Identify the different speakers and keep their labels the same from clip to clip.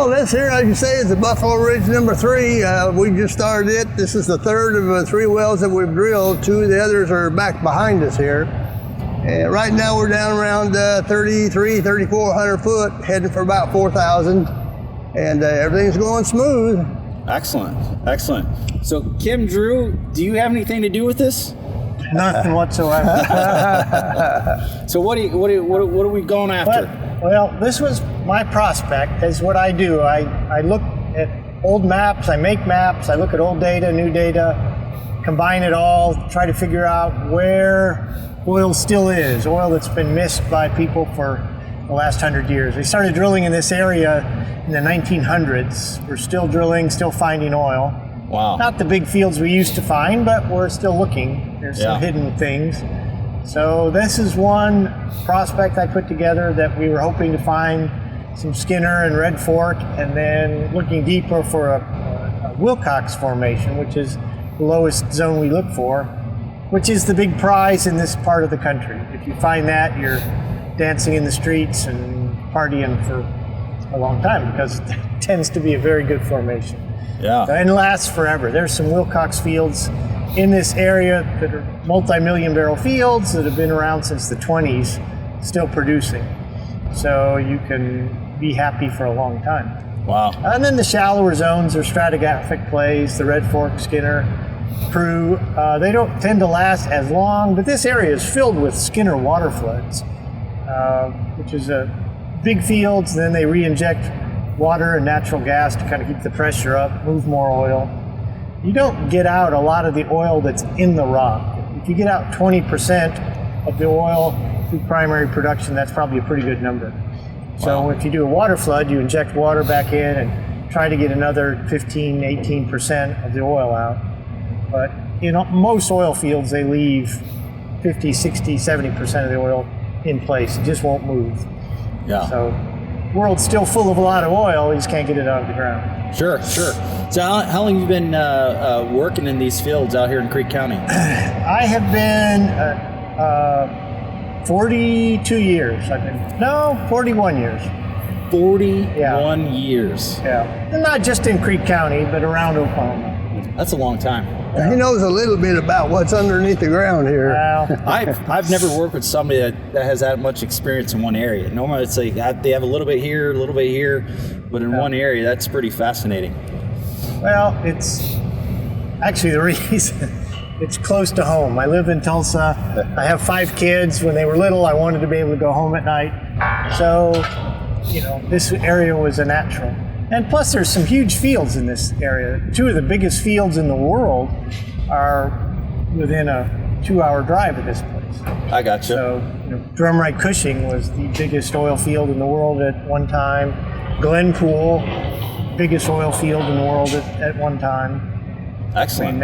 Speaker 1: Well, this here, as you say, is the Buffalo Ridge number 3. We just started it. This is the third of 3 wells that we've drilled. 2 of the others are back behind us here. And right now we're down around 3,400 foot, heading for about 4,000. And everything's going smooth.
Speaker 2: Excellent, excellent. So Kim, Drew, do you have anything to do with this?
Speaker 3: Nothing whatsoever.
Speaker 2: So what are we going after?
Speaker 3: Well, this was my prospect. That's what I do. I look at old maps, I make maps, I look at old data, new data, combine it all, try to figure out where oil still is, oil that's been missed by people for the last 100 years. We started drilling in this area in the 1900s. We're still drilling, still finding oil.
Speaker 2: Wow.
Speaker 3: Not the big fields we used to find, but we're still looking. There's some hidden things. So this is one prospect I put together that we were hoping to find some Skinner and Red Fork, and then looking deeper for a Wilcox formation, which is the lowest zone we look for, which is the big prize in this part of the country. If you find that, you're dancing in the streets and partying for a long time, because it tends to be a very good formation.
Speaker 2: Yeah.
Speaker 3: And lasts forever. There's some Wilcox fields in this area that are multi-million barrel fields that have been around since the 20s, still producing. So you can be happy for a long time.
Speaker 2: Wow.
Speaker 3: And then the shallower zones are stratigraphic plays, the Red Fork, Skinner, Prue. They don't tend to last as long, but this area is filled with Skinner water floods, which is big fields, and then they re-inject water and natural gas to kind of keep the pressure up, move more oil. You don't get out a lot of the oil that's in the rock. If you get out 20% of the oil through primary production, that's probably a pretty good number. So if you do a water flood, you inject water back in and try to get another 15, 18% of the oil out. But in most oil fields, they leave 50, 60, 70% of the oil in place. It just won't move.
Speaker 2: Yeah.
Speaker 3: So the world's still full of a lot of oil, you just can't get it out of the ground.
Speaker 2: Sure. So how long have you been working in these fields out here in Creek County?
Speaker 3: I have been 42 years. 41 years.
Speaker 2: 41 years.
Speaker 3: Yeah. And not just in Creek County, but around Oklahoma.
Speaker 2: That's a long time.
Speaker 1: He knows a little bit about what's underneath the ground here.
Speaker 3: Well,
Speaker 2: I've never worked with somebody that has that much experience in one area. Normally it's like they have a little bit here, but in one area, that's pretty fascinating.
Speaker 3: well, it's actually the reason. It's close to home. I live in Tulsa. I have 5 kids. When they were little, I wanted to be able to go home at night. So, this area was a natural. And plus, there's some huge fields in this area. 2 of the biggest fields in the world are within a 2-hour drive of this place.
Speaker 2: I gotcha.
Speaker 3: So, Drumright Cushing was the biggest oil field in the world at one time. Glenpool, biggest oil field in the world at one time.
Speaker 2: Excellent.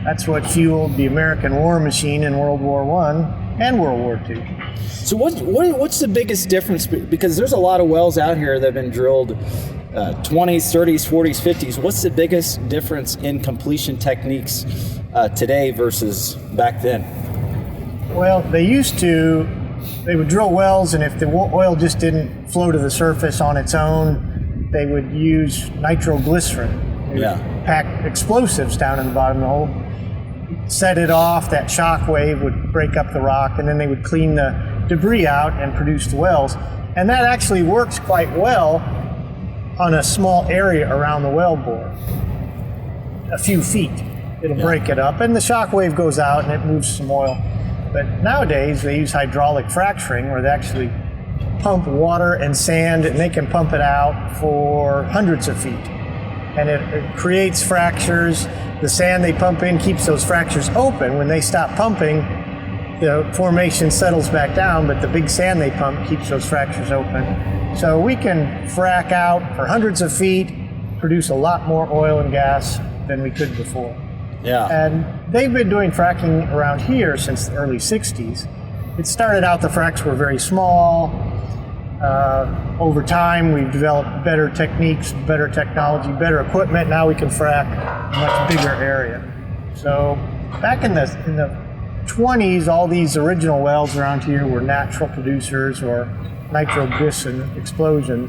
Speaker 3: That's what fueled the American war machine in World War I and World War II.
Speaker 2: So what's the biggest difference? Because there's a lot of wells out here that have been drilled 20s, 30s, 40s, 50s. What's the biggest difference in completion techniques today versus back then?
Speaker 3: Well, they would drill wells, and if the oil just didn't flow to the surface on its own, they would use nitroglycerin. They would pack explosives down in the bottom of the hole, set it off, that shock wave would break up the rock, and then they would clean the debris out and produce the wells. And that actually works quite well on a small area around the well bore, a few feet. It'll break it up, and the shock wave goes out and it moves some oil. But nowadays they use hydraulic fracturing, where they actually pump water and sand, and they can pump it out for hundreds of feet. And it creates fractures. The sand they pump in keeps those fractures open. When they stop pumping, the formation settles back down, but the big sand they pump keeps those fractures open. So we can frack out for hundreds of feet, produce a lot more oil and gas than we could before.
Speaker 2: Yeah.
Speaker 3: And they've been doing fracking around here since the early 60s. It started out, the fracks were very small. Over time, we've developed better techniques, better technology, better equipment. Now we can frack a much bigger area. So back in the 20s, all these original wells around here were natural producers or nitroglycerin explosions.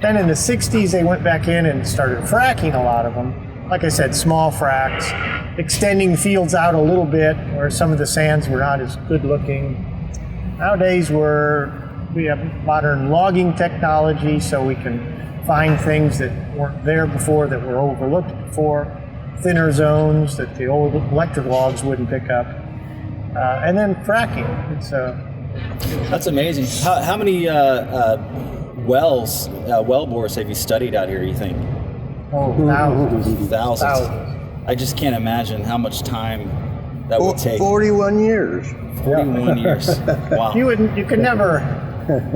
Speaker 3: Then in the 60s, they went back in and started fracking a lot of them. Like I said, small fracks, extending fields out a little bit where some of the sands were not as good looking. Nowadays, we have modern logging technology, so we can find things that weren't there before, that were overlooked before, thinner zones that the old electric logs wouldn't pick up. And then fracking.
Speaker 2: That's amazing. How many wells, well bores have you studied out here, you think?
Speaker 3: Oh, thousands.
Speaker 2: Thousands. I just can't imagine how much time that would take.
Speaker 1: 41 years.
Speaker 2: 41 years. Wow.
Speaker 3: You could never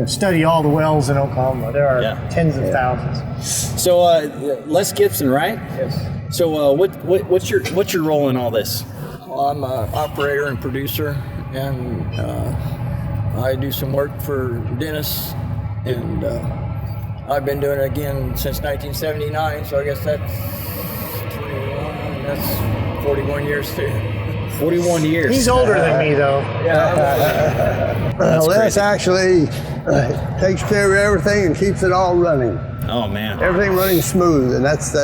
Speaker 3: study all the wells in Oklahoma. There are tens of thousands.
Speaker 2: So Les Gibson, right?
Speaker 3: Yes.
Speaker 2: So what's your role in all this?
Speaker 4: Well, I'm an operator and producer, and I do some work for Dennis, and I've been doing it again since 1979, so I guess that's 41 years too.
Speaker 2: 41 years.
Speaker 3: He's older than me, though.
Speaker 1: Les actually takes care of everything and keeps it all running.
Speaker 2: Oh man.
Speaker 1: Everything running smooth, and that's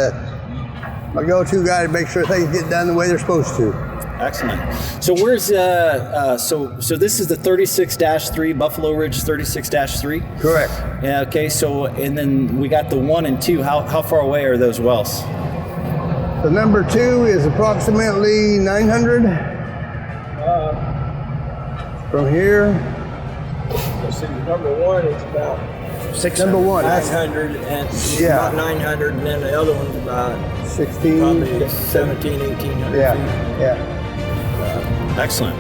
Speaker 1: my go-to guy to make sure things get done the way they're supposed to.
Speaker 2: Excellent. So where's so this is the 36-3 Buffalo Ridge 36-3?
Speaker 1: Correct.
Speaker 2: Yeah. Okay. So and then we got the 1 and 2. How far away are those wells?
Speaker 1: The number 2 is approximately 900 from here.
Speaker 4: Let's see, number 1 is about
Speaker 1: 600. Number 1. That's
Speaker 4: 900, and
Speaker 1: Yeah.
Speaker 4: about 900, and then the other one's about
Speaker 1: 16.
Speaker 4: probably 17, 1800 feet.
Speaker 1: Yeah.
Speaker 2: Excellent.